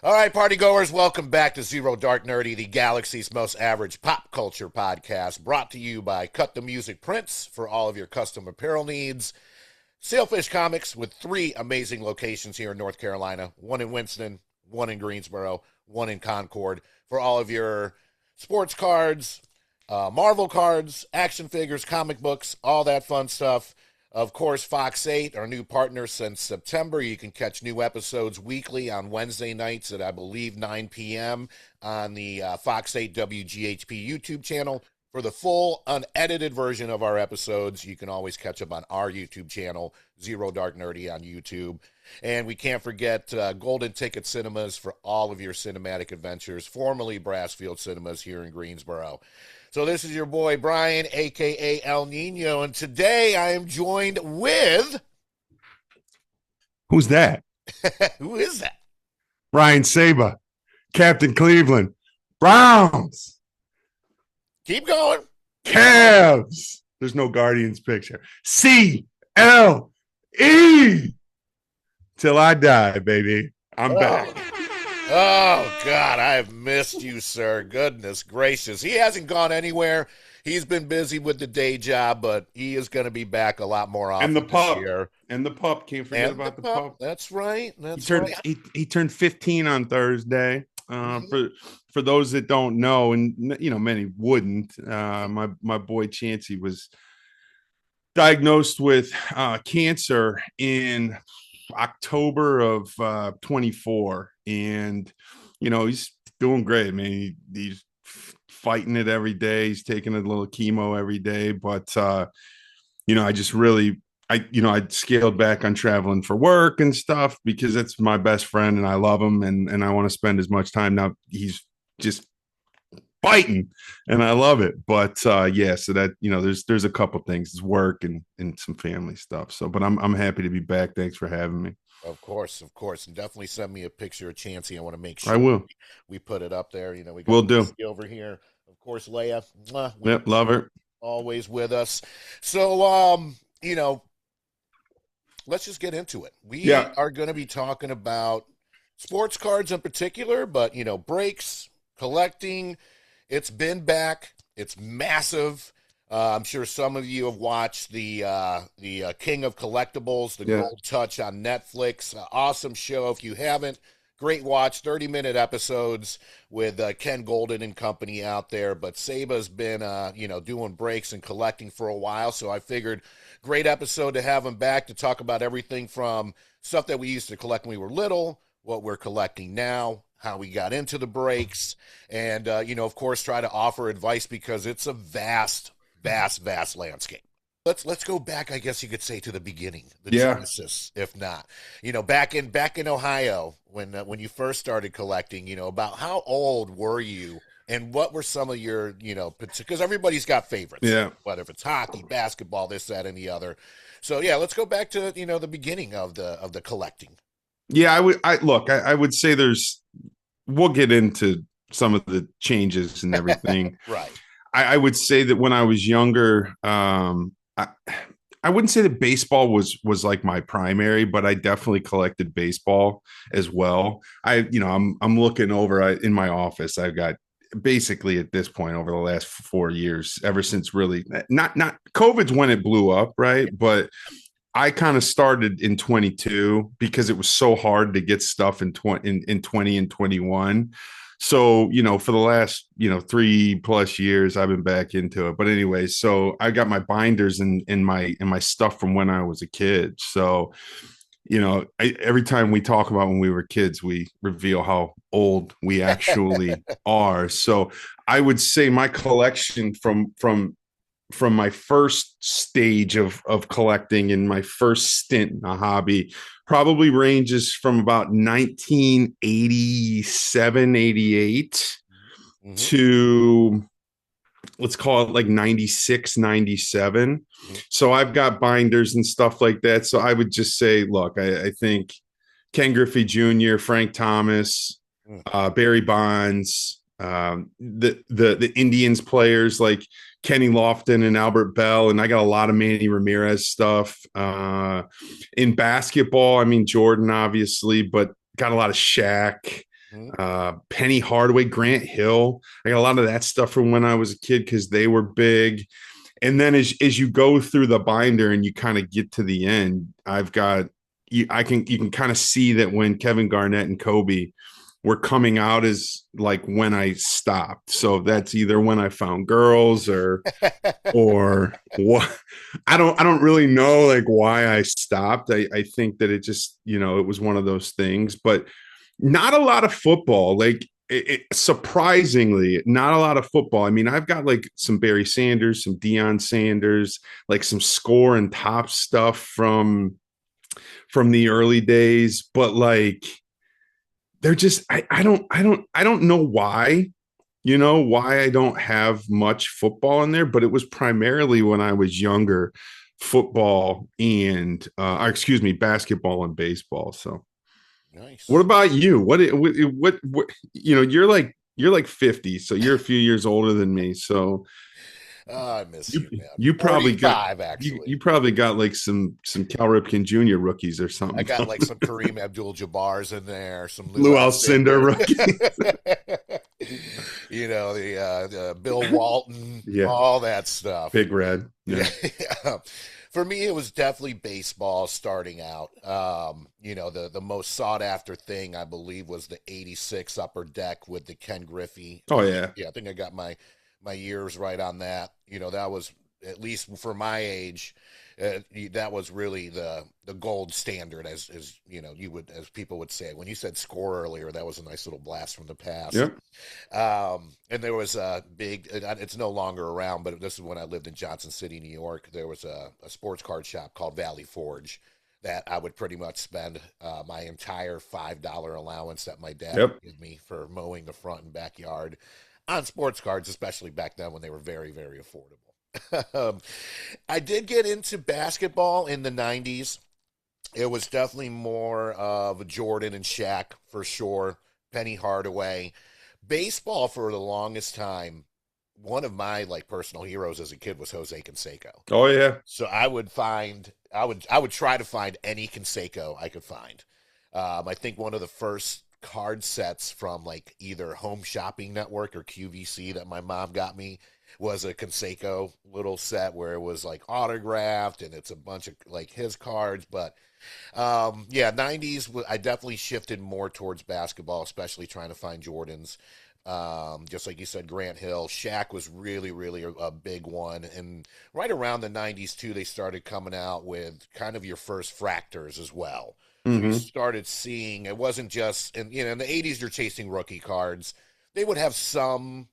All right, party goers, welcome back to Zero Dark Nerdy, the galaxy's most average pop culture podcast, brought to you by Cut the Music Prints for all of your custom apparel needs. Sailfish Comics with three amazing locations here in North Carolina, one in Winston, one in Greensboro, one in Concord, for all of your sports cards, Marvel cards, action figures, comic books, all that fun stuff. Of course, Fox 8, our new partner since September. You can catch new episodes weekly on Wednesday nights at, I believe, 9 p.m. on the Fox 8 WGHP YouTube channel. For the full, unedited version of our episodes, you can always catch up on our YouTube channel, Zero Dark Nerdy on YouTube. And we can't forget Golden Ticket Cinemas for all of your cinematic adventures, formerly Brassfield Cinemas here in Greensboro. So this is your boy Brian, a.k.a. El Nino, and today I am joined with... Who's that? Who is that? Brian Saba, Captain Cleveland, Browns, Keep going. Cavs. There's no Guardians picture. CLE. Till I die, baby. I'm back. Oh, God, I have missed you, sir. Goodness gracious. He hasn't gone anywhere. He's been busy with the day job, but he is going to be back a lot more often And the pup. this year. And the pup. Can't forget about the pup. That's right. He turned 15 on Thursday. For those that don't know, and many wouldn't, my boy Chancey was diagnosed with cancer in October of 24, and he's doing great. I mean, he's fighting it every day. He's taking a little chemo every day, but I just really I scaled back on traveling for work and stuff because that's my best friend and I love him and I want to spend as much time. Now he's just fighting and I love it. But so that there's a couple things. It's work and some family stuff. So but I'm happy to be back. Thanks for having me. Of course. And definitely send me a picture of Chancey. I want to make sure I will. we put it up there. We got Will do. over here. Of course, Leia. Yep, love her. Always with us. So let's just get into it. We are going to be talking about sports cards in particular, but breaks, collecting. It's been back. It's massive. I'm sure some of you have watched the King of Collectibles, the Gold Touch on Netflix. Awesome show. If you haven't, great watch. 30-minute episodes with Ken Golden and company out there. But Saba's been doing breaks and collecting for a while, so I figured great episode to have him back to talk about everything from stuff that we used to collect when we were little, what we're collecting now, how we got into the breaks, and of course try to offer advice because it's a vast landscape. Let's go back, I guess you could say, to the beginning, the genesis, if not. Back in Ohio when you first started collecting, about how old were you? And what were some of your, because everybody's got favorites, whether if it's hockey, basketball, this, that, and the other. So let's go back to the beginning of the collecting. Yeah, I would say we'll get into some of the changes and everything. Right. I would say that when I was younger, I wouldn't say that baseball was like my primary, but I definitely collected baseball as well. I'm looking over in my office. I've got basically at this point over the last 4 years, ever since really not COVID's when it blew up, right? But I kind of started in 22 because it was so hard to get stuff in 20 and 21. So, for the last, 3+ years, I've been back into it. But anyway, so I got my binders and my stuff from when I was a kid. So, every time we talk about when we were kids, we reveal how old we actually are. So I would say my collection from my first stage of collecting and my first stint in a hobby probably ranges from about 1987, 88 to let's call it like 96, 97. So I've got binders and stuff like that. So I would just say, look, I think Ken Griffey Jr., Frank Thomas, Barry Bonds, the Indians players like Kenny Lofton and Albert Bell, and I got a lot of Manny Ramirez stuff. In basketball, I mean Jordan, obviously, but got a lot of Shaq. Mhm. Penny Hardaway, Grant Hill. I got a lot of that stuff from when I was a kid because they were big. And then as you go through the binder and you kind of get to the end, I've got you can kind of see that when Kevin Garnett and Kobe were coming out is like when I stopped. So that's either when I found girls or what. I don't really know like why I stopped. I think that it just, it was one of those things, but not a lot of football. Like surprisingly, not a lot of football. I mean, I've got like some Barry Sanders, some Deion Sanders, like some score and top stuff from the early days, but like they're just I don't know why, why I don't have much football in there, but it was primarily when I was younger, football and excuse me, basketball and baseball. So what Nice. about you? What you're like 50, so you're a few years older than me. So Oh, I miss you you, man. you probably got 45, you actually. you probably got like some Cal Ripken Jr. rookies or I something. got like some Kareem Abdul-Jabbars in there, some Lou Lou Alcindor Alcindor. rookie. The Bill Walton, Yeah, all that stuff. Big Red. Yeah. Yeah. For me, it was definitely baseball starting out. The most sought after thing I believe was the '86 Upper Deck with the Ken Griffey. Oh yeah. Yeah, I think I got my years right on that. That was at least for my age. That was really the gold standard, as as people would say. When you said score earlier, that was a nice little blast from the past. Yep. And there was a big, it's no longer around, but this is when I lived in Johnson City, New York. There was a sports card shop called Valley Forge that I would pretty much spend my entire $5 allowance that my dad would Yep. give me for mowing the front and backyard on sports cards, especially back then when they were very, very affordable. I did get into basketball in the 90s. It was definitely more of Jordan and Shaq for sure, Penny Hardaway. Baseball for the longest time, one of my like personal heroes as a kid was Jose Canseco. Oh yeah. So I would try to find any Canseco I could find. I think one of the first card sets from like either Home Shopping Network or QVC that my mom got me was a Canseco little set where it was like autographed and it's a bunch of like his cards. But yeah, 90s, I definitely shifted more towards basketball, especially trying to find Jordans. Just like you said, Grant Hill, Shaq was really, really a big one. And right around the 90s, too, they started coming out with kind of your first fractors as well. So you Mm-hmm. started seeing it wasn't just, in the 80s, you're chasing rookie cards. They would have some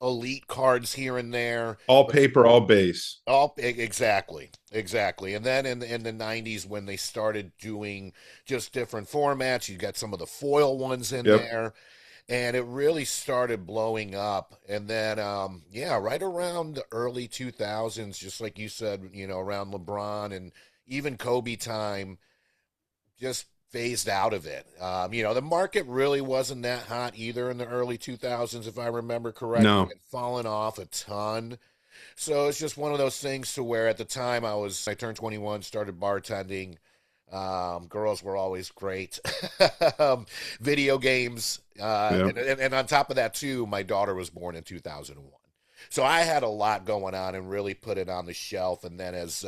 elite cards here and there, All but paper, all base. exactly, exactly. And then in the 90s when they started doing just different formats, you got some of the foil ones in Yep. there, and it really started blowing up. And then yeah, right around the early 2000s, just like you said, around LeBron and even Kobe time, just phased out of it. The market really wasn't that hot either in the early 2000s, if I remember correctly. It No. had fallen off a ton. So it's just one of those things to where at the time I turned 21, started bartending. Girls were always great. Video games. Yep. And on top of that, too, my daughter was born in 2001. So I had a lot going on and really put it on the shelf. And then as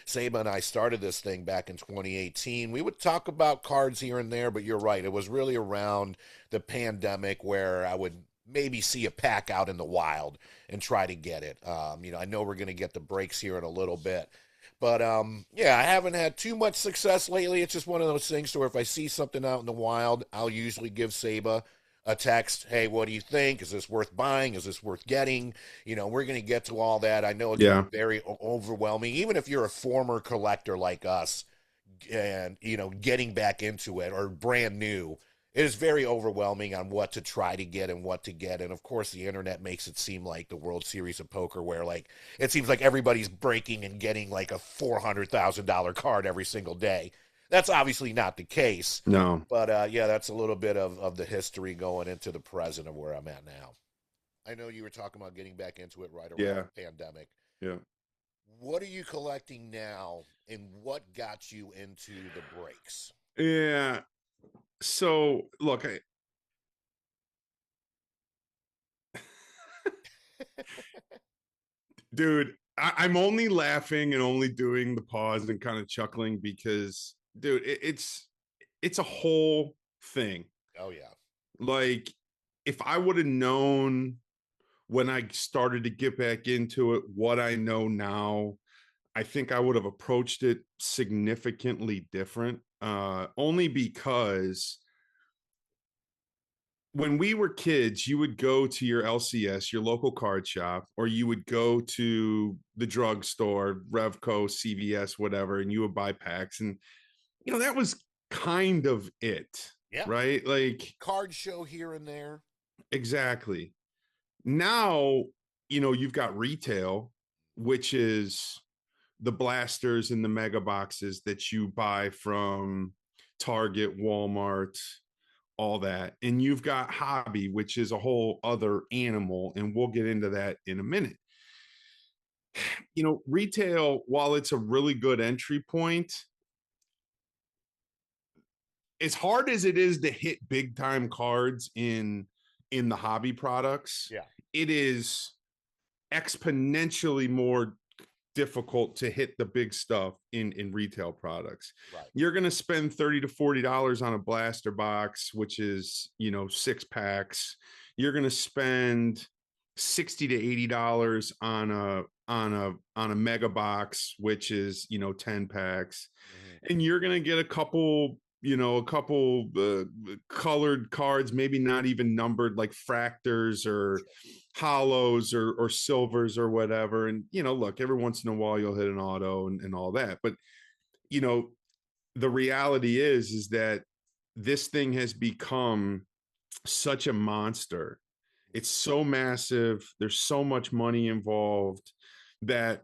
Saba and I started this thing back in 2018, we would talk about cards here and there, but you're right. It was really around the pandemic where I would maybe see a pack out in the wild and try to get it. I know we're going to get the breaks here in a little bit. But yeah, I haven't had too much success lately. It's just one of those things to where if I see something out in the wild, I'll usually give Saba a text. Hey, what do you think? Is this worth buying? Is this worth getting? We're going to get to all that. I know it can be Yeah. very overwhelming, even if you're a former collector like us, and getting back into it or brand new. It is very overwhelming on what to try to get and what to get. And of course, the internet makes it seem like the World Series of Poker, where like it seems like everybody's breaking and getting like a $400,000 card every single day. That's obviously not the case. No. But yeah, that's a little bit of the history going into the present of where I'm at now. I know you were talking about getting back into it right around Yeah. the pandemic. Yeah. What are you collecting now, and what got you into the breaks? Yeah. So look, Dude, I'm only laughing and only doing the pause and kind of chuckling because, dude, it's a whole thing. Oh yeah. Like, if I would have known when I started to get back into it what I know now, I think I would have approached it significantly different. Only because when we were kids, you would go to your LCS, your local card shop, or you would go to the drugstore, Revco, CVS, whatever, and you would buy packs. And, that was kind of it, Yeah. right? Like, Card show here and there. exactly. Now, you've got retail, which is the blasters and the mega boxes that you buy from Target, Walmart, all that. And you've got hobby, which is a whole other animal. And we'll get into that in a minute. Retail, while it's a really good entry point, as hard as it is to hit big time cards in the hobby products, Yeah. it is exponentially more difficult to hit the big stuff in retail products. Right. You're going to spend $30 to $40 on a blaster box, which is, 6 packs. You're going to spend $60 to $80 on a mega box, which is, 10 packs. Mm-hmm. And you're going to get a couple colored cards, maybe not even numbered, like fractors or hollows or silvers or whatever. And, look, every once in a while you'll hit an auto and all that. But, the reality is that this thing has become such a monster. It's so massive. There's so much money involved that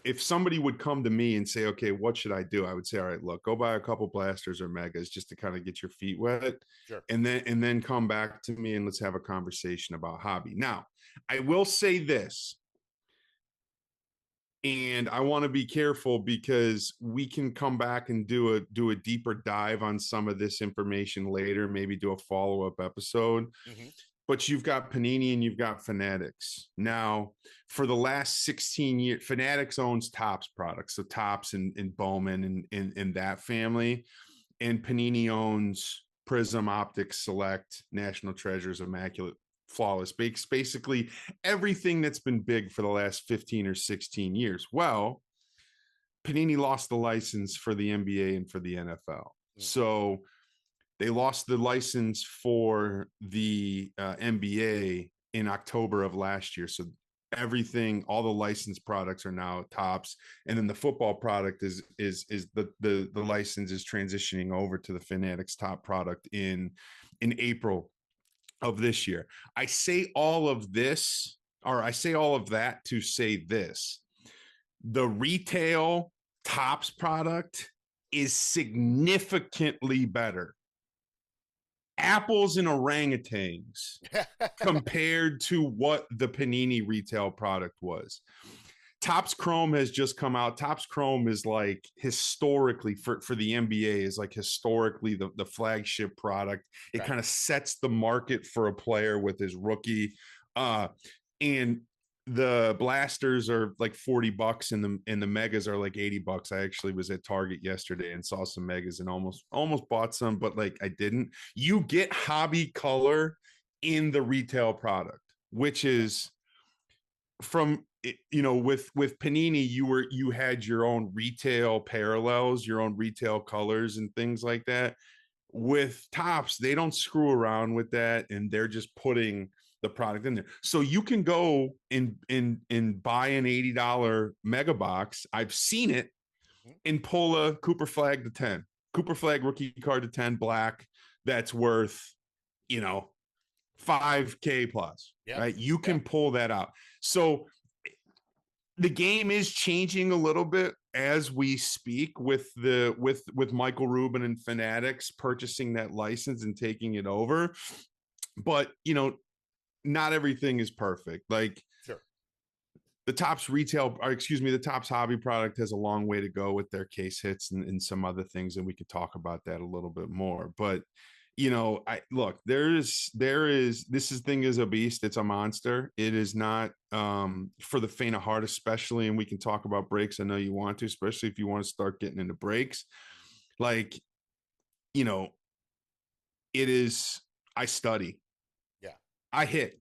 if somebody would come to me and say, okay, what should I do? I would say, all right, look, go buy a couple blasters or megas just to kind of get your feet wet. Sure. And then come back to me and let's have a conversation about hobby. Now, I will say this, and I want to be careful because we can come back and do a deeper dive on some of this information later, maybe do a follow-up episode. Mm-hmm. But you've got Panini and you've got Fanatics. Now, for the last 16 years, Fanatics owns Topps products, so Topps and Bowman and that family. And Panini owns Prism, Optics, Select, National Treasures, Immaculate, Flawless. Basically, everything that's been big for the last 15 or 16 years. Well, Panini lost the license for the NBA and for the NFL. So they lost the license for the NBA in October of last year. So all the licensed products are now Topps, and then the football product is the license is transitioning over to the Fanatics top product in April of this year. I say all of that to say this: the retail Topps product is significantly better, apples and orangutans, compared to what the Panini retail product was. Topps Chrome has just come out. Topps Chrome is like historically for the NBA is like historically the flagship product. It kind of sets the market for a player with his rookie. And the blasters are like $40 and the megas are like $80. I actually was at Target yesterday and saw some megas and almost bought some, but like I didn't. You get hobby color in the retail product, which is from with Panini, you had your own retail parallels, your own retail colors and things like that. With Topps, they don't screw around with that, and they're just putting the product in there. So you can go and buy an $80 mega box. I've seen it, and pull a Cooper Flag to 10. Cooper Flag rookie card to 10 black that's worth, $5K plus. Yep. Right? You can pull that out. So the game is changing a little bit as we speak with Michael Rubin and Fanatics purchasing that license and taking it over. But, not everything is perfect. Like, sure, the Topps hobby product has a long way to go with their case hits and some other things, and we could talk about that a little bit more. But I look, there is this thing is a beast. It's a monster. It is not for the faint of heart, especially, and we can talk about breaks. I know you want to, especially if you want to start getting into breaks. Like, you know, it is I study. Yeah. I hit.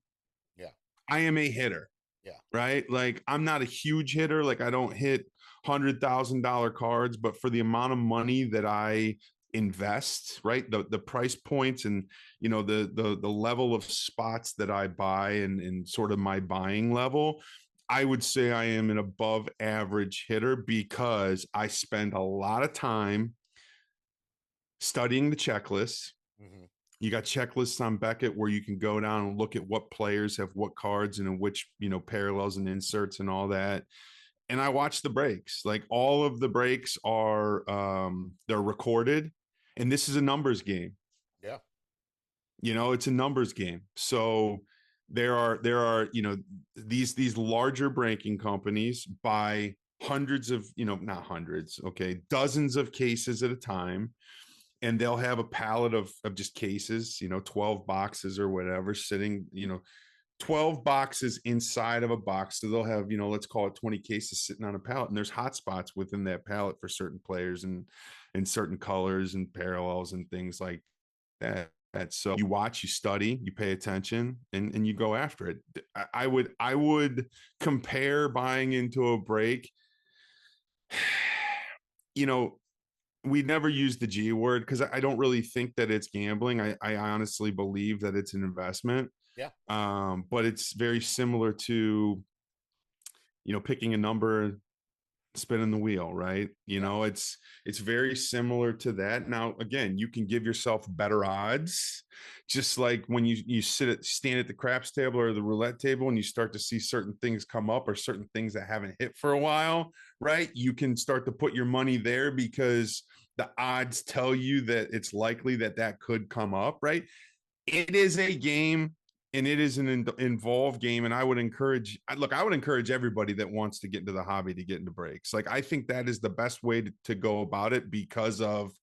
Yeah. I am a hitter, Yeah. right? Like I'm not a huge hitter. Like I don't hit $100,000 cards, but for the amount of money that I invest, right? The price points and the level of spots that I buy and sort of my buying level, I would say I am an above average hitter because I spend a lot of time studying the checklists. Mm-hmm. You got checklists on Beckett where you can go down and look at what players have what cards and in which, parallels and inserts and all that. And I watch the breaks. Like all of the breaks are they're recorded, and this is a numbers game. Yeah. It's a numbers game. So there are these larger breaking companies buy hundreds of, not hundreds, okay, dozens of cases at a time, and they'll have a pallet of just cases, 12 boxes or whatever sitting, 12 boxes inside of a box. So they'll have, let's call it 20 cases sitting on a pallet. And there's hot spots within that pallet for certain players and certain colors and parallels and things like that. So you watch, you study, you pay attention, and you go after it. I would compare buying into a break. You know, we never use the G word because I don't really think that it's gambling. I honestly believe that it's an investment. Yeah. But it's very similar to, picking a number, spinning the wheel, right? Yeah. It's very similar to that. Now, again, you can give yourself better odds, just like when you stand at the craps table or the roulette table and you start to see certain things come up or certain things that haven't hit for a while, right? You can start to put your money there because the odds tell you that it's likely that that could come up, right? It is a game and it is an involved game. And I would encourage everybody that wants to get into the hobby to get into breaks. Like, I think that is the best way to go about it because of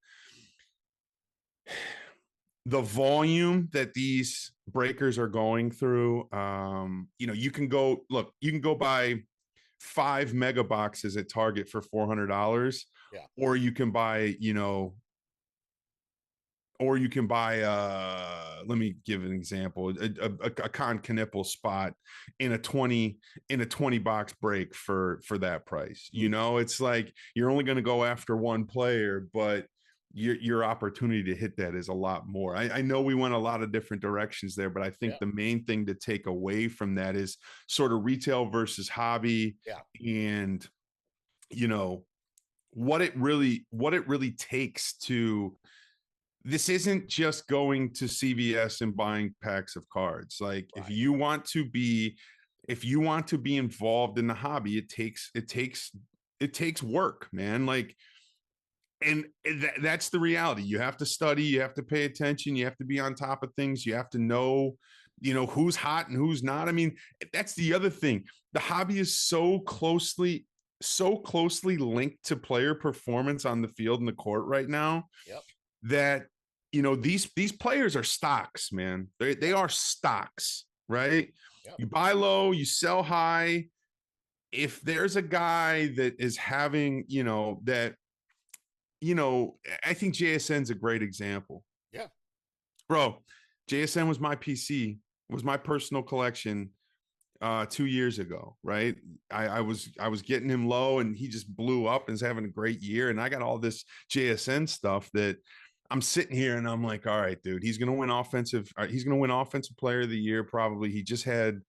the volume that these breakers are going through. You can go buy 5 mega boxes at Target for $400, Yeah. or you can buy, let me give an example, a con Knipple spot in a 20 box break for that price. It's like you're only going to go after one player, but your opportunity to hit that is a lot more. I know we went a lot of different directions there, but I think Yeah. the main thing to take away from that is sort of retail versus hobby. Yeah. And what it really takes to this isn't just going to CVS and buying packs of cards. Like, Right. if you want to be involved in the hobby, it takes work, man. Like, and that's the reality. You have to study, you have to pay attention, you have to be on top of things, you have to know, who's hot and who's not. I mean, that's the other thing. The hobby is so closely linked to player performance on the field and the court right now Yep. that these players are stocks, man. They are stocks, right? Yep. You buy low, you sell high. If there's a guy that is having, I think JSN's a great example. Yeah. Bro, JSN was my PC, was my personal collection 2 years ago, right? I was getting him low and he just blew up and is having a great year. And I got all this JSN stuff that I'm sitting here and I'm like, all right, dude, he's gonna win offensive player of the year, probably. He just had,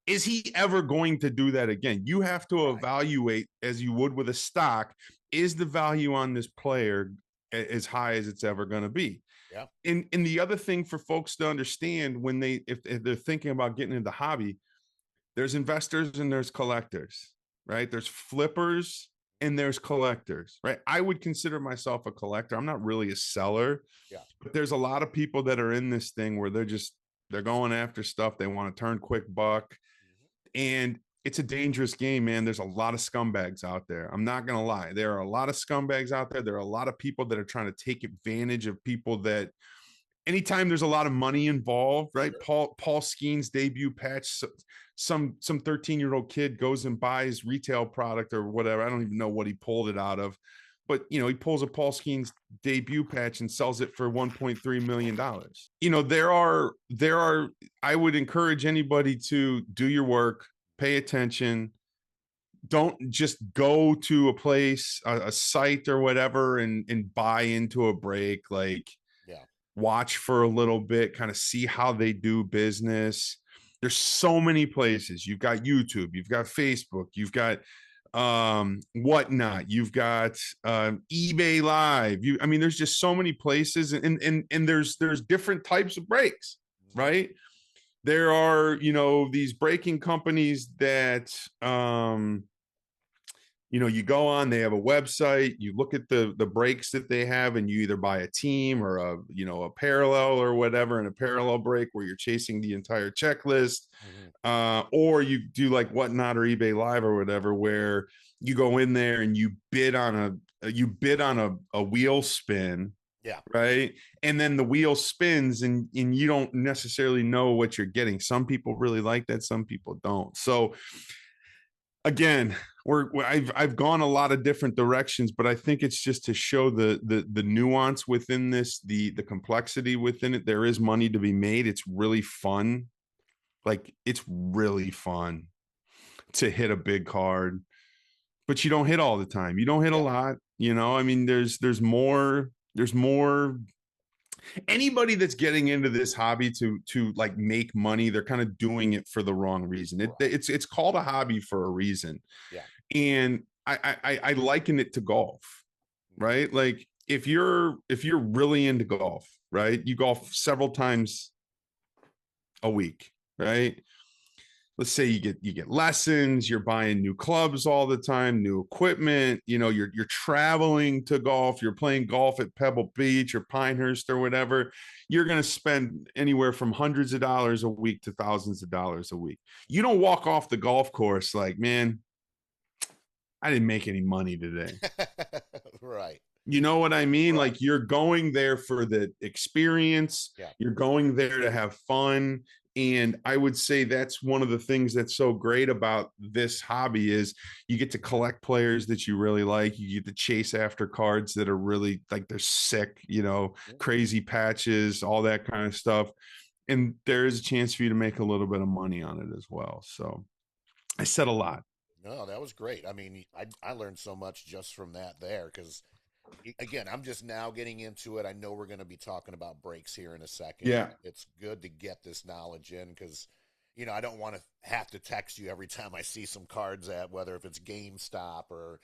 is he ever going to do that again? You have to Right. evaluate as you would with a stock, is the value on this player as high as it's ever going to be? Yeah. And the other thing for folks to understand when if they're thinking about getting into the hobby, there's investors and there's collectors, right? There's flippers and there's collectors, right? I would consider myself a collector. I'm not really a seller, Yeah. but there's a lot of people that are in this thing where they're going after stuff. They want to turn quick buck. Mm-hmm. And it's a dangerous game, man. There's a lot of scumbags out there. I'm not going to lie. There are a lot of scumbags out there. There are a lot of people that are trying to take advantage of people that anytime there's a lot of money involved, right? Sure. Paul Skeen's debut patch, some 13-year-old kid goes and buys retail product or whatever. I don't even know what he pulled it out of, but he pulls a Paul Skeen's debut patch and sells it for $1.3 million. There are. I would encourage anybody to do your work, pay attention. Don't just go to a place, a site or whatever, and buy into a break. Like, Yeah. watch for a little bit, kind of see how they do business. There's so many places. You've got YouTube, you've got Facebook, you've got whatnot, you've got eBay Live. I mean, there's just so many places, and there's different types of breaks, right? There are, these breaking companies that you go on, they have a website, you look at the breaks that they have, and you either buy a team or a parallel or whatever, in a parallel break where you're chasing the entire checklist. Or you do like Whatnot or eBay Live or whatever, where you go in there and you bid on a wheel spin. Yeah. Right. And then the wheel spins and you don't necessarily know what you're getting. Some people really like that. Some people don't. So again, I've gone a lot of different directions, but I think it's just to show the nuance within this, the complexity within it. There is money to be made. It's really fun. Like, it's really fun to hit a big card, but you don't hit all the time. You don't hit a lot. I mean, there's more. Anybody that's getting into this hobby to like make money, they're kind of doing it for the wrong reason. It's called a hobby for a reason. Yeah. And I liken it to golf, right? Like, if you're really into golf, right? You golf several times a week, right? Let's say you get lessons, you're buying new clubs all the time, new equipment, you're traveling to golf, you're playing golf at Pebble Beach or Pinehurst or whatever. You're going to spend anywhere from hundreds of dollars a week to thousands of dollars a week. You don't walk off the golf course like, man, I didn't make any money today. Right. You know what I mean? Right. Like, you're going there for the experience. Yeah. You're going there to have fun. And I would say that's one of the things that's so great about this hobby is you get to collect players that you really like. You get to chase after cards that are really like, they're sick, crazy patches, all that kind of stuff. And there is a chance for you to make a little bit of money on it as well. So I said a lot. No, that was great. I mean, I learned so much just from that there, because again, I'm just now getting into it. I know we're going to be talking about breaks here in a second. Yeah. It's good to get this knowledge in, because, I don't want to have to text you every time I see some cards at, whether if it's GameStop or,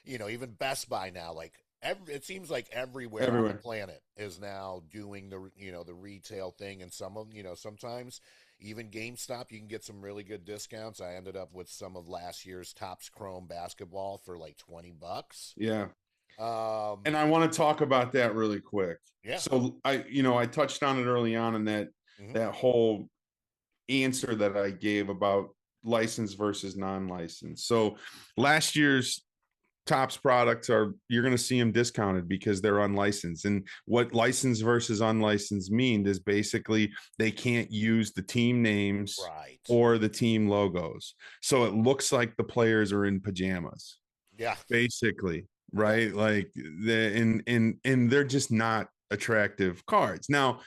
even Best Buy now. Like, it seems like everywhere on the planet is now doing the retail thing. And some of them, sometimes even GameStop, you can get some really good discounts. I ended up with some of last year's Topps Chrome basketball for like $20. Yeah. And I want to talk about that really quick. Yeah. So I touched on it early on in that whole answer that I gave about licensed versus non-licensed. So last year's Topps products you're going to see them discounted because they're unlicensed. And what licensed versus unlicensed mean is basically they can't use the team names or the team logos. So it looks like the players are in pajamas. Yeah. Basically. Right. Like and they're just not attractive cards. Now,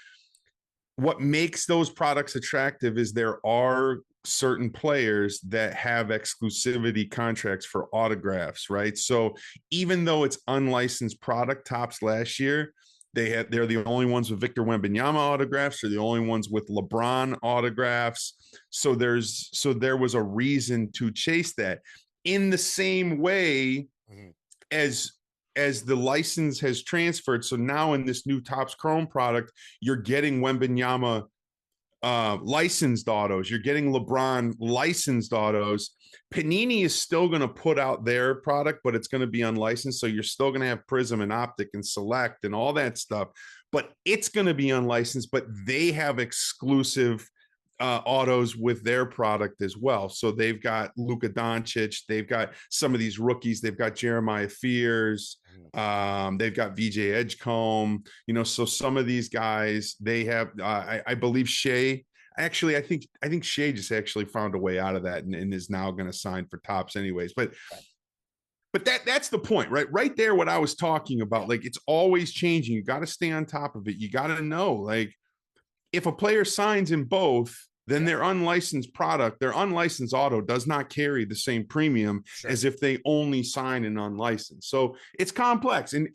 what makes those products attractive is there are certain players that have exclusivity contracts for autographs, right? So even though it's unlicensed product, Topps last year, they're the only ones with Victor Wembanyama autographs. They're the only ones with LeBron autographs. So there was a reason to chase that. In the same way, as the license has transferred, so now in this new Topps Chrome product, you're getting Wembanyama licensed autos, you're getting LeBron licensed autos. Panini is still going to put out their product, but it's going to be unlicensed, so you're still going to have Prism and Optic and Select and all that stuff, but it's going to be unlicensed. But they have exclusive autos with their product as well. So they've got Luka Doncic, they've got some of these rookies, they've got Jeremiah Fears, they've got VJ Edgecombe, so some of these guys, they have, I believe Shea. Actually, I think Shea just actually found a way out of that and is now going to sign for Topps anyways. But that's the point, right? Right there, what I was talking about, like it's always changing. You got to stay on top of it. You got to know, like, if a player signs in both, then their unlicensed product, their unlicensed auto does not carry the same premium as if they only sign an unlicensed. So it's complex. And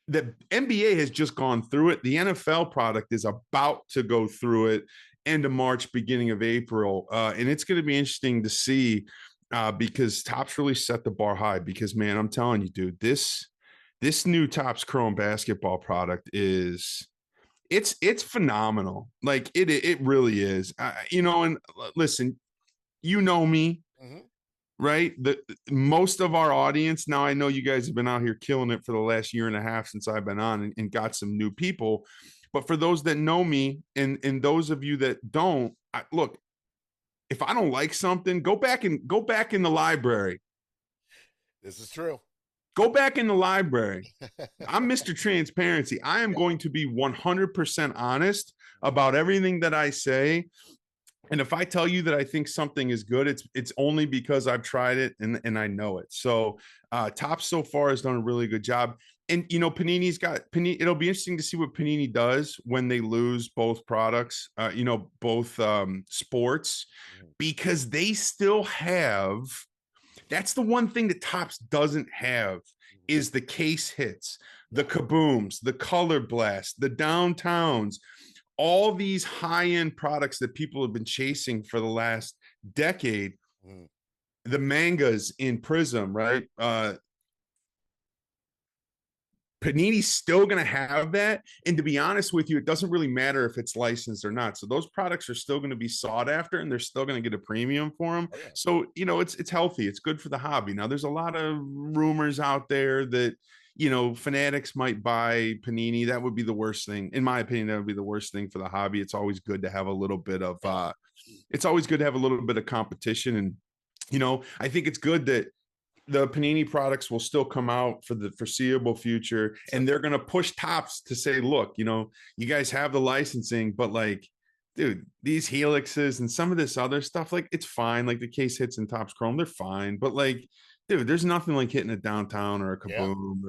the NBA has just gone through it. The NFL product is about to go through it end of March, beginning of April. And it's going to be interesting to see because Topps really set the bar high because, man, I'm telling you, dude, this new Topps Chrome basketball product is it's phenomenal. Like it really is. And listen, you know me, right? Most of our audience now, I know you guys have been out here killing it for the last year and a half since I've been on and got some new people. But for those that know me and those of you that don't, look, if I don't like something, go back in the library. This is true. Go back in the library. I'm Mr. Transparency. I am going to be 100% honest about everything that I say. And if I tell you that I think something is good, it's only because I've tried it and I know it. So Topps so far has done a really good job. And, Panini's got Panini. It'll be interesting to see what Panini does when they lose both products, both sports, because they still have. That's the one thing that Topps doesn't have is the case hits, the kabooms, the color blast, the downtowns, all these high-end products that people have been chasing for the last decade. The mangas in Prism, right? Panini's still going to have that. And to be honest with you, it doesn't really matter if it's licensed or not. So those products are still going to be sought after and they're still going to get a premium for them. So, it's healthy. It's good for the hobby. Now, there's a lot of rumors out there that, fanatics might buy Panini. That would be the worst thing. In my opinion, that would be the worst thing for the hobby. It's always good to have a little bit of, competition. And, I think it's good that the Panini products will still come out for the foreseeable future. And they're going to push Topps to say, look, you guys have the licensing, but like, dude, these helixes and some of this other stuff, like it's fine. Like the case hits in Topps Chrome, they're fine. But like, dude, there's nothing like hitting a downtown or a kaboom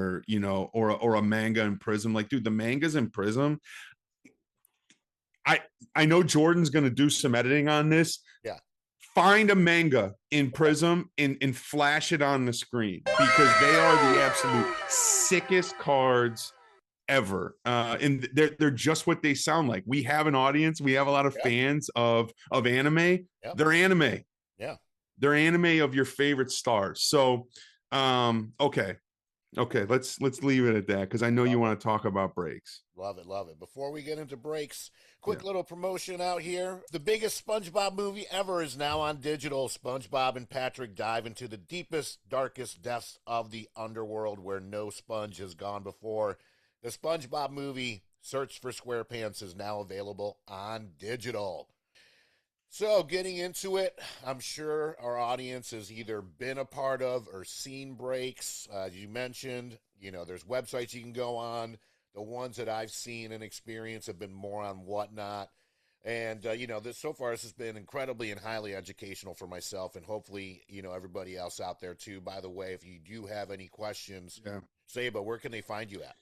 or, or a manga in Prism. Like, dude, the mangas in Prism, I know Jordan's going to do some editing on this. Find a manga in Prism and flash it on the screen because they are the absolute sickest cards ever. And they're just what they sound like. We have an audience. We have a lot of fans of anime. They're anime. They're anime of your favorite stars. So, okay. Let's leave it at that because I know you want to talk about breaks. Love it. Before we get into breaks, quick little promotion out here. The biggest SpongeBob movie ever is now on digital. SpongeBob and Patrick dive into the deepest, darkest depths of the underworld where no sponge has gone before. The SpongeBob movie, Search for SquarePants, is now available on digital. So getting into it, I'm sure our audience has either been a part of or seen breaks. As you mentioned, there's websites you can go on. The ones that I've seen and experienced have been more on Whatnot. And, so far this has been incredibly and highly educational for myself and hopefully, everybody else out there too. By the way, if you do have any questions, Saba, where can they find you at?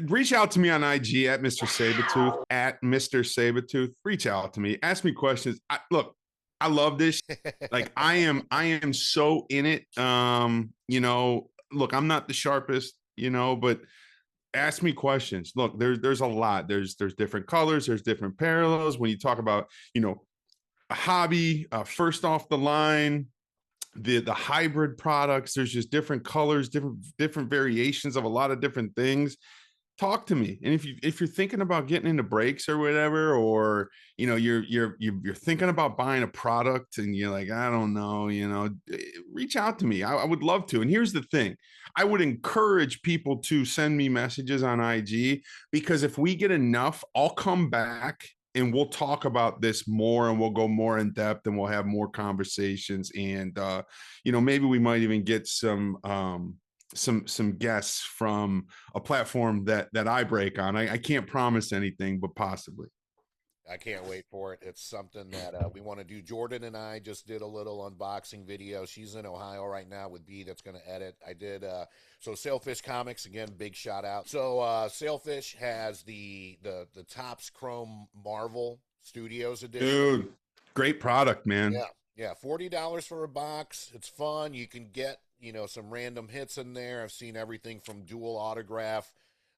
Reach out to me on IG at Mr. Sabatooth, at Mr. Sabatooth. Reach out to me. Ask me questions. Look, I love this. Like I am so in it. Look, I'm not the sharpest, but ask me questions. Look, there's a lot. There's different colors. There's different parallels. When you talk about, a hobby, first off the line, the hybrid products, there's just different colors, different variations of a lot of different things. Talk to me. And if you're thinking about getting into breaks or whatever, or you're thinking about buying a product and you're like, I don't know, reach out to me. I would love to. And here's the thing. I would encourage people to send me messages on IG because if we get enough, I'll come back and we'll talk about this more, and we'll go more in depth, and we'll have more conversations, and maybe we might even get some guests from a platform that I break on. I can't promise anything, but possibly. I can't wait for it. It's something that we want to do. Jordan and I just did a little unboxing video. She's in Ohio right now with B that's going to edit. I did so Sailfish Comics again, big shout out. So Sailfish has the Topps Chrome Marvel Studios edition. Dude, great product, man. Yeah. Yeah, $40 for a box. It's fun. You can get, some random hits in there. I've seen everything from dual autograph,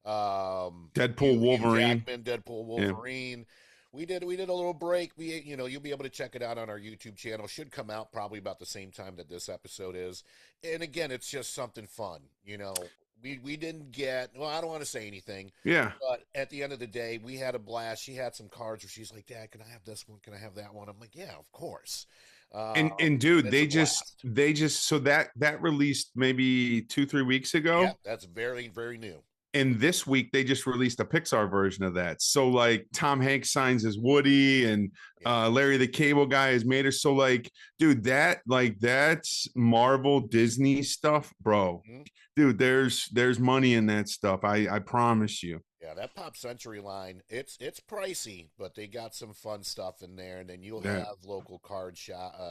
Deadpool, Hugh Wolverine. Jackman, Deadpool, Yeah. Wolverine. We did a little break. You'll be able to check it out on our YouTube channel. Should come out probably about the same time that this episode is. And again, it's just something fun. We didn't get, well, I don't want to say anything, Yeah. but at the end of the day, we had a blast. She had some cards where she's like, "Dad, can I have this one? Can I have that one?" I'm like, "Yeah, of course." And dude, It's a blast. they just so that released maybe 2-3 weeks Yeah, ago. that's very, very new. And this week they just released a Pixar version of that. So like Tom Hanks signs as Woody, and Yeah. Larry the Cable Guy is Mater. So like, dude, that's Marvel Disney stuff, bro. Mhm. Dude, there's money in that stuff. I promise you. Yeah, that Pop Century line, it's pricey, but they got some fun stuff in there. And then you'll Yeah. have local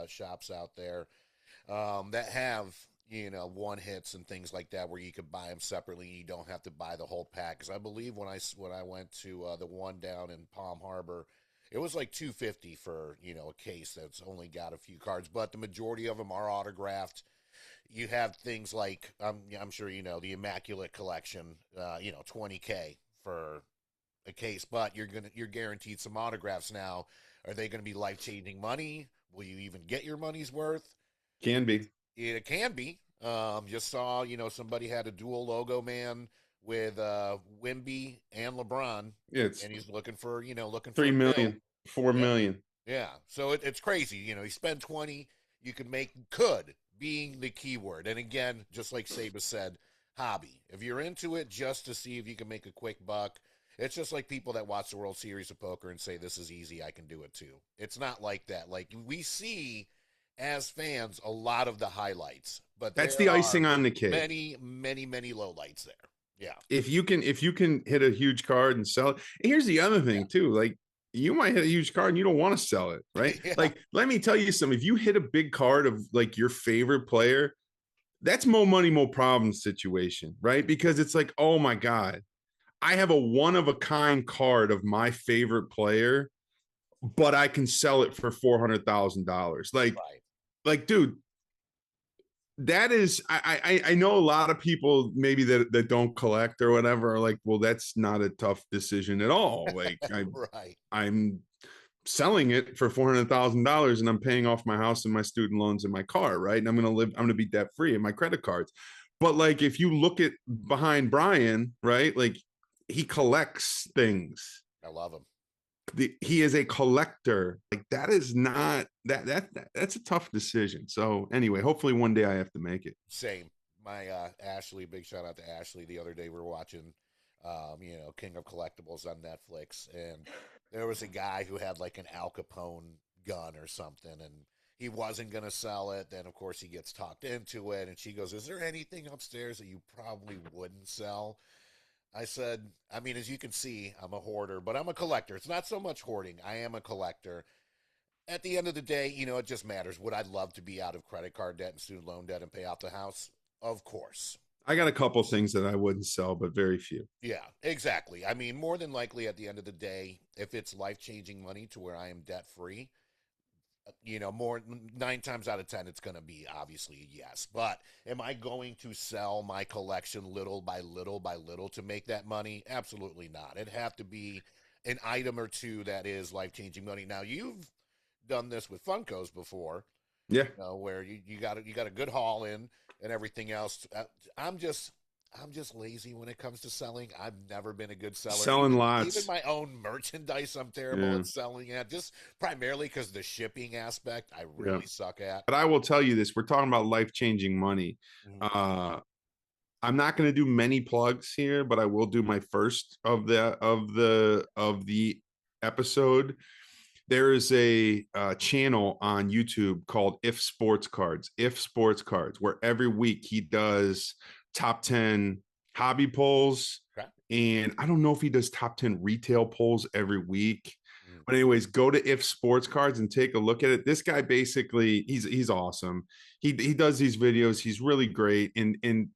shops out there that have one hits and things like that where you could buy them separately. You don't have to buy the whole pack. Because I believe when I went to the one down in Palm Harbor, it was like 250 for a case that's only got a few cards, but the majority of them are autographed. You have things like I'm sure the Immaculate Collection, 20K for a case, but you're guaranteed some autographs now. Are they going to be life changing money? Will you even get your money's worth? Can be. It can be. Just saw somebody had a dual logo man with Wimby and LeBron, It's and he's looking for three a mill. million, 4 million. Yeah, so it's crazy. You spend 20, you could being the keyword. And again, just like Saba said, hobby. If you're into it just to see if you can make a quick buck, it's just like people that watch the World Series of Poker and say this is easy, I can do it too. It's not like that. Like we see as fans a lot of the highlights, but That's there the are icing on the cake. many, many, many lowlights there. Yeah. If you can hit a huge card and sell it. Here's the other Yeah. thing too. Like, you might hit a huge card and you don't want to sell it, right? Yeah. Like, let me tell you something. If you hit a big card of like your favorite player, that's more money, more problems situation, right? Because it's like, oh my God, I have a one of a kind card of my favorite player, but I can sell it for $400,000. Right. Like, dude, that is, I know a lot of people maybe that don't collect or whatever are like, well, that's not a tough decision at all. Like, Right. I'm selling it for $400,000 and I'm paying off my house and my student loans and my car, right? And I'm gonna be debt free and my credit cards. But like, if you look at behind Brian, right, like, he collects things. I love him. He is a collector. Like, that is not that's a tough decision. So anyway, hopefully one day I have to make it. Same. My Ashley, big shout out to Ashley. The other day we were watching, King of Collectibles on Netflix, and there was a guy who had like an Al Capone gun or something, and he wasn't gonna sell it. Then of course he gets talked into it, and she goes, "Is there anything upstairs that you probably wouldn't sell?" I said, I mean, as you can see, I'm a hoarder, but I'm a collector. It's not so much hoarding. I am a collector. At the end of the day, it just matters. Would I love to be out of credit card debt and student loan debt and pay off the house? Of course. I got a couple things that I wouldn't sell, but very few. Yeah, exactly. I mean, more than likely at the end of the day, if it's life changing money to where I am debt free, more 9 times out of 10, it's going to be obviously a yes. But am I going to sell my collection little by little by little to make that money? Absolutely not. It'd have to be an item or two that is life changing money. Now, you've done this with Funkos before, Yeah. where you got a good haul in and everything else. I'm just lazy when it comes to selling. I've never been a good seller. Selling Even lots. my own merchandise, I'm terrible Yeah. at selling at. Just primarily because the shipping aspect, I Yeah. really suck at. But I will tell you this, we're talking about life-changing money. Mhm. Uh I'm not going to do many plugs here, but I will do my first of the episode, there is a channel on YouTube called If Sports Cards, where every week he does top 10 hobby polls. Okay. And I don't know if he does top 10 retail polls every week. Mm. But anyways, go to If Sports Cards and take a look at it. This guy basically, he's awesome. He does these videos. He's really great. And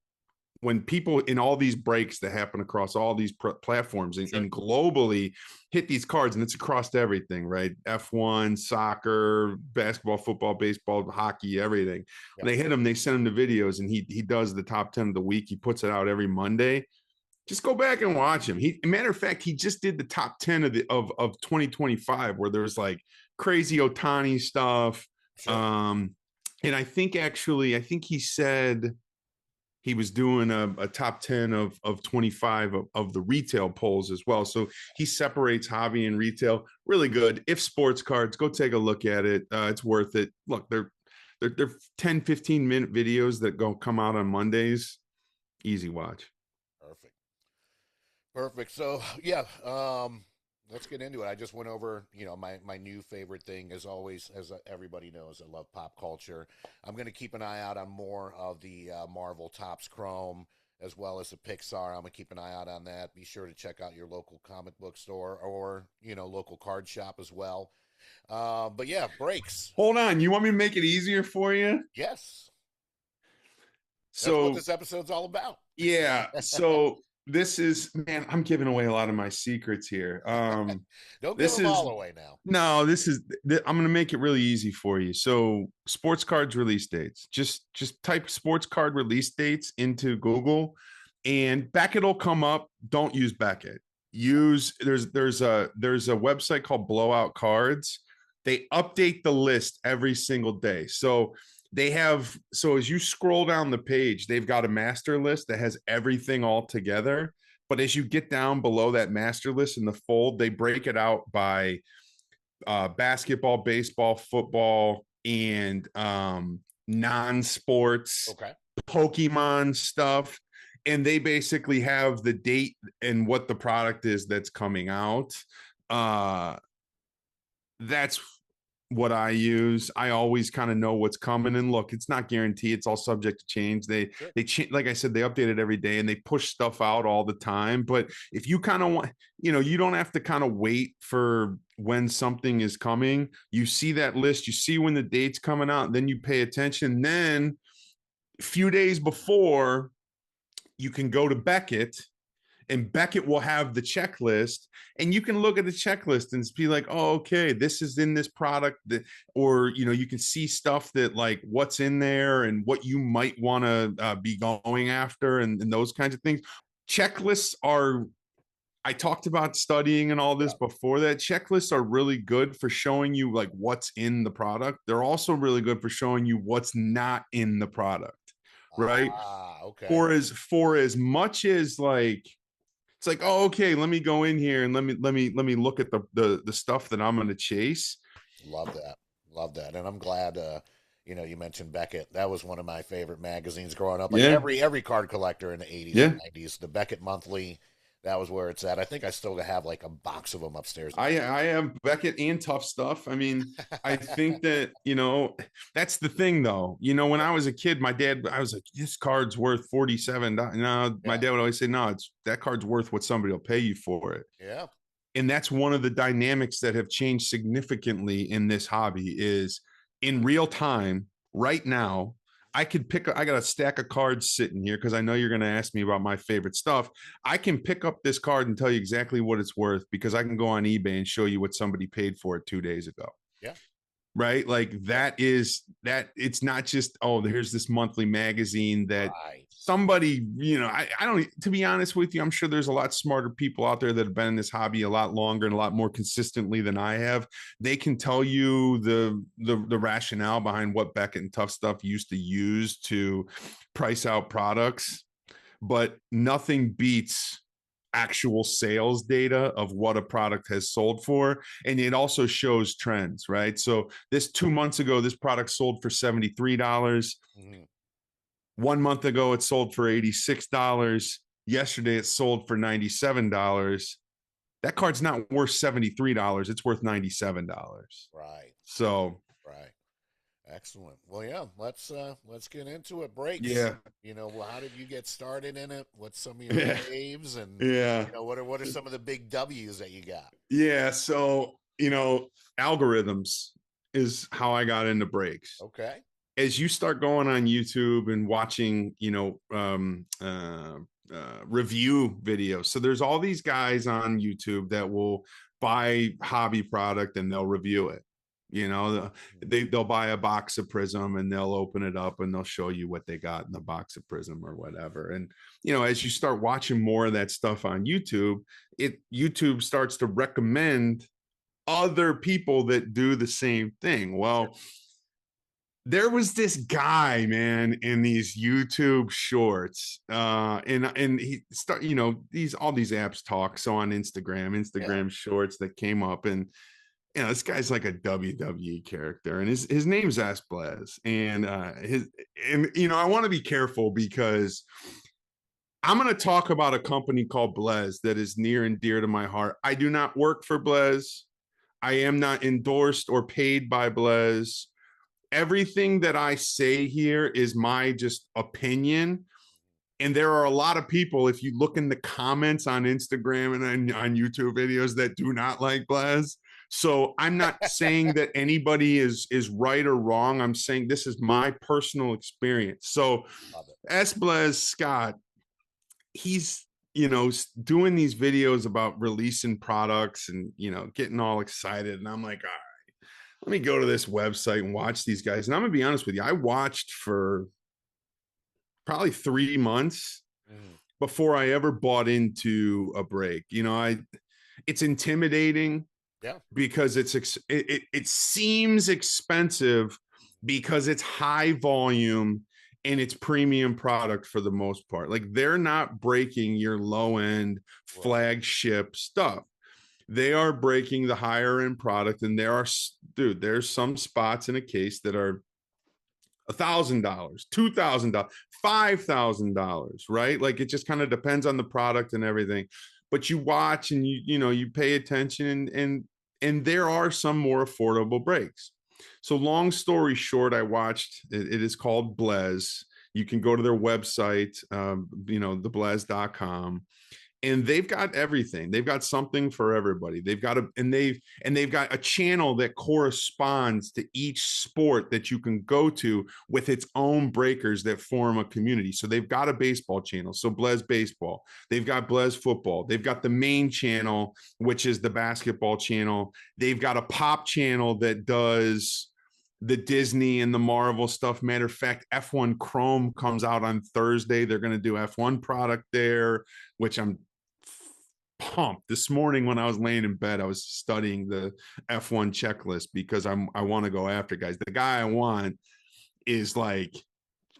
when people in all these breaks that happen across all these platforms and globally hit these cards, and it's across everything, right? F1, soccer, basketball, football, baseball, hockey, everything. Yep. When they hit him, they send him the videos, and he does the top 10 of the week. He puts it out every Monday. Just go back and watch him. Matter of fact, he just did the top 10 of 2025, where there's like crazy Otani stuff. Sure. And I think he said he was doing a top 10 of 25 of the retail polls as well. So he separates hobby and retail. Really good. If Sports Cards, go take a look at it. It's worth it. Look, they're 10, 15-minute videos that come out on Mondays. Easy watch. Perfect. So yeah, let's get into it. I just went over, my new favorite thing is always, as everybody knows, I love pop culture. I'm going to keep an eye out on more of the Marvel Topps Chrome, as well as the Pixar. I'm going to keep an eye out on that. Be sure to check out your local comic book store or, local card shop as well. But yeah, breaks. Hold on. You want me to make it easier for you? Yes. So that's what this episode's all about. Yeah. So this is, man, I'm giving away a lot of my secrets here. Don't give them all away now. No, I'm going to make it really easy for you. So sports cards release dates, just type sports card release dates into Google and Beckett will come up. Don't use Beckett. There's a website called Blowout Cards. They update the list every single day. So as you scroll down the page, they've got a master list that has everything all together. But as you get down below that master list in the fold, they break it out by basketball, baseball, football, and non-sports, Pokemon stuff. And they basically have the date and what the product is that's coming out. That's what I use. I always kind of know what's coming, and look, it's not guaranteed. It's all subject to change. They like I said, they update it every day and they push stuff out all the time. But if you kind of want, you don't have to kind of wait for when something is coming. You see that list, you see when the date's coming out, then you pay attention. Then a few days before, you can go to Beckett and Beckett will have the checklist, and you can look at the checklist and be like, oh, okay, this is in this product, or you can see stuff that like what's in there and what you might want to be going after and those kinds of things. Checklists are, I talked about studying and all this before that. Checklists are really good for showing you like what's in the product. They're also really good for showing you what's not in the product, right? Okay. For as much as like, it's like, oh, okay, let me go in here and let me look at the stuff that I'm going to chase. Love that, and I'm glad. You mentioned Beckett. That was one of my favorite magazines growing up. Like every card collector in the 80s and 90s, the Beckett Monthly. That was where it's at. I think I still have like a box of them upstairs. I have Beckett and Tough Stuff. I mean, I think that, that's the thing though. When I was a kid, I was like, this card's worth $47. No, my dad would always say, no, that card's worth what somebody will pay you for it. Yeah. And that's one of the dynamics that have changed significantly in this hobby is in real time right now. I got a stack of cards sitting here because I know you're going to ask me about my favorite stuff. I can pick up this card and tell you exactly what it's worth because I can go on eBay and show you what somebody paid for it 2 days ago. Yeah. Right. Like it's not just, oh, here's this monthly magazine that somebody, I don't, to be honest with you, I'm sure there's a lot smarter people out there that have been in this hobby a lot longer and a lot more consistently than I have. They can tell you the rationale behind what Beckett and Tough Stuff used to use to price out products, but nothing beats actual sales data of what a product has sold for. And it also shows trends, right? So 2 months ago, this product sold for $73. Mm-hmm. 1 month ago, it sold for $86. Yesterday, it sold for $97. that card's not worth $73. It's worth $97. Right. So Right. Excellent. Well, yeah, let's get into it. Breaks. yeah. Well, how did you get started in it? What's some of your Yeah. faves, and Yeah. what are some of the big W's that you got? Yeah. So, algorithms is how I got into breaks. Okay. As you start going on YouTube and watching, review videos. So there's all these guys on YouTube that will buy hobby product and they'll review it. They'll buy a box of Prism and they'll open it up and they'll show you what they got in the box of Prism or whatever. And as you start watching more of that stuff on YouTube, YouTube starts to recommend other people that do the same thing. Well, there was this guy, man, in these YouTube shorts, and he start, all these apps talk. So on Instagram shorts that came up, and this guy's like a WWE character, and his name's Esblaz, and I want to be careful because I'm going to talk about a company called Blez that is near and dear to my heart. I do not work for Blez. I am not endorsed or paid by Blez. Everything that I say here is my just opinion. And there are a lot of people, if you look in the comments on Instagram and on YouTube videos, that do not like Blaz. So I'm not saying that anybody is right or wrong. I'm saying this is my personal experience. So S. Blaz Scott, he's doing these videos about releasing products and getting all excited. And I'm like, all right, let me go to this website and watch these guys. And I'm going to be honest with you. I watched for probably 3 months before I ever bought into a break. It's intimidating because it seems expensive because it's high volume and it's premium product for the most part. Like they're not breaking your low end flagship stuff. They are breaking the higher end product, and there's some spots in a case that are $1,000, $2,000, $5,000, right? Like it just kind of depends on the product and everything. But you watch and you pay attention, and there are some more affordable breaks. So long story short, I watched. It is called Blez. You can go to their website, theblez.com. And they've got everything. They've got something for everybody. They've got they've got a channel that corresponds to each sport that you can go to with its own breakers that form a community. So they've got a baseball channel, so Blez Baseball. They've got Blez Football. They've got the main channel, which is the basketball channel. They've got a pop channel that does the Disney and the Marvel stuff. Matter of fact, F1 Chrome comes out on Thursday. They're going to do F1 product there, which I'm pumped. This morning when I was laying in bed, I was studying the F1 checklist because I want to go after guys. The guy I want is like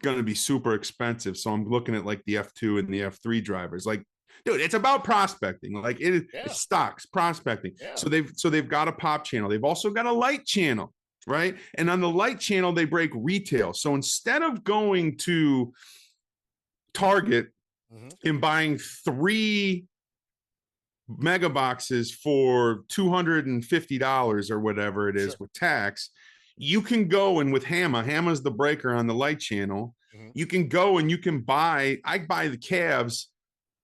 going to be super expensive. So I'm looking at like the F2 and the F3 drivers. Like, dude, it's about prospecting. Like it's stocks, prospecting. Yeah. So they've got a pop channel. They've also got a light channel. Right. And on the light channel, they break retail. So instead of going to Target and buying 3 mega boxes for $250 or whatever it is with tax, you can go and with Hamma's the breaker on the light channel. You can go and you can I buy the Cavs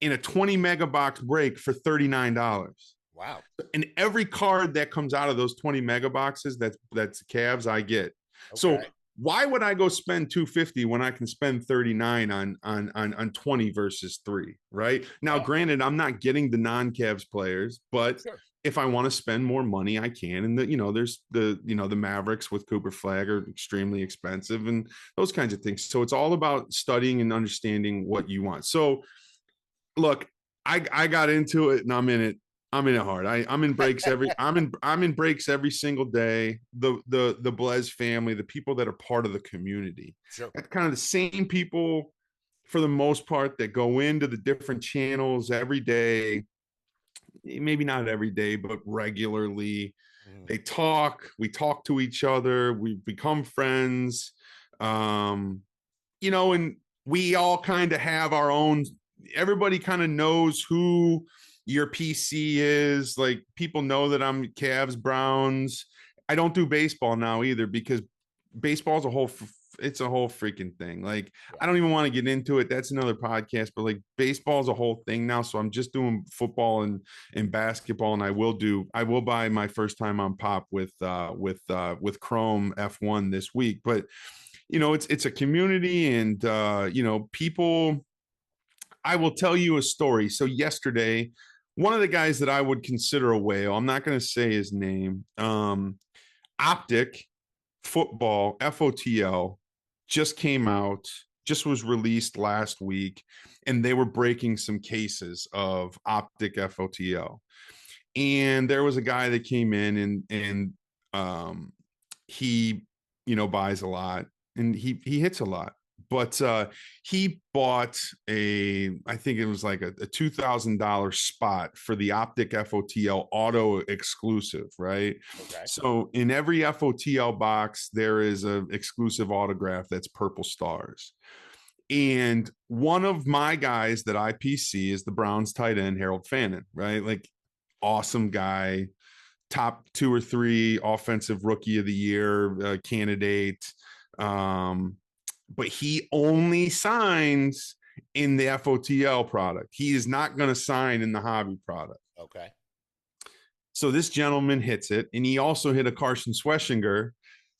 in a 20 mega box break for $39. Wow. And every card that comes out of those 20 mega boxes, that's Cavs, I get. Okay. So why would I go spend $250 when I can spend $39 on 20 versus 3, right? Now, granted, I'm not getting the non-Cavs players, but if I want to spend more money, I can. And there's the Mavericks with Cooper Flag are extremely expensive and those kinds of things. So it's all about studying and understanding what you want. So look, I got into it and I'm in it hard. I'm in breaks I'm in breaks every single day. The Blez family, the people that are part of the community. That's kind of the same people for the most part that go into the different channels every day. Maybe not every day, but regularly. We talk to each other, we become friends. And we all kind of have our own, everybody kind of knows who your PC is. Like, people know that I'm Cavs, Browns. I don't do baseball now either because baseball's it's a whole freaking thing. Like, Yeah. I don't even want to get into it. That's another podcast, but like baseball's a whole thing now. So I'm just doing football and basketball. And I will buy my first time on pop with Chrome F1 this week. But it's a community, and people. I will tell you a story. So yesterday, one of the guys that I would consider a whale, I'm not going to say his name, Optic Football, FOTL, just came out, just was released last week, and they were breaking some cases of Optic FOTL. And there was a guy that came in and he, buys a lot, and he hits a lot. But he bought I think it was like a $2,000 spot for the Optic FOTL auto exclusive, right? Okay. So in every FOTL box, there is an exclusive autograph that's purple stars. And one of my guys that I PC is the Browns tight end, Harold Fannin, right? Like, awesome guy, top 2 or 3 offensive rookie of the year candidate. But he only signs in the FOTL product. He is not going to sign in the hobby product. Okay. So this gentleman hits it, and he also hit a Carson Schweschinger,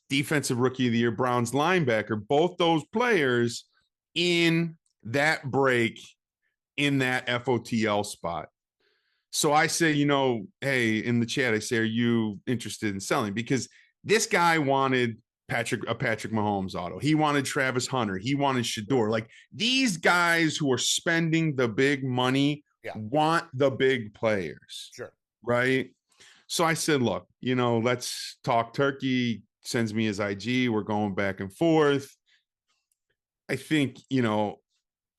defensive rookie of the year, Browns linebacker. Both those players in that break in that FOTL spot. So I say, hey, in the chat, I say, are you interested in selling? Because this guy wanted Patrick Mahomes auto. He wanted Travis Hunter. He wanted Shador. Like, these guys who are spending the big money want the big players. Sure. Right? So I said, look, let's talk turkey. Sends me his IG. We're going back and forth. I think,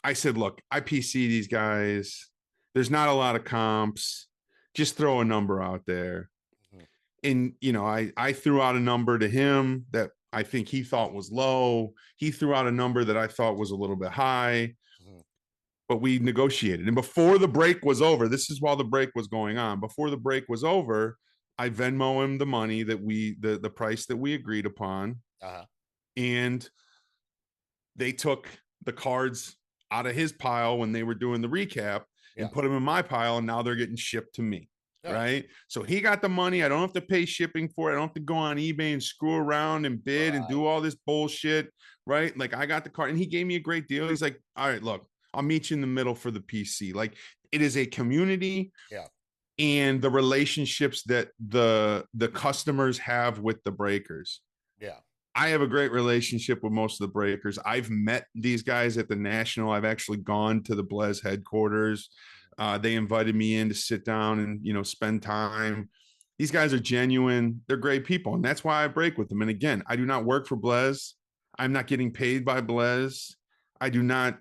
I said, look, I PC these guys. There's not a lot of comps. Just throw a number out there. And, I threw out a number to him that I think he thought was low. He threw out a number that I thought was a little bit high. But we negotiated. And before the break was over, this is while the break was going on. Before the break was over, I Venmo him the money that the price that we agreed upon. And they took the cards out of his pile when they were doing the recap and put them in my pile, and now they're getting shipped to me. Right? So he got the money. I don't have to pay shipping for it. I don't have to go on eBay and screw around and bid and do all this bullshit. Right? Like, I got the card, and he gave me a great deal. He's like, all right, look, I'll meet you in the middle for the PC. Like, it is a community. And the relationships that the customers have with the breakers. I have a great relationship with most of the breakers. I've met these guys at the National. I've actually gone to the Blez headquarters. They invited me in to sit down and, spend time. These guys are genuine. They're great people. And that's why I break with them. And again, I do not work for Blez. I'm not getting paid by Blez. I do not,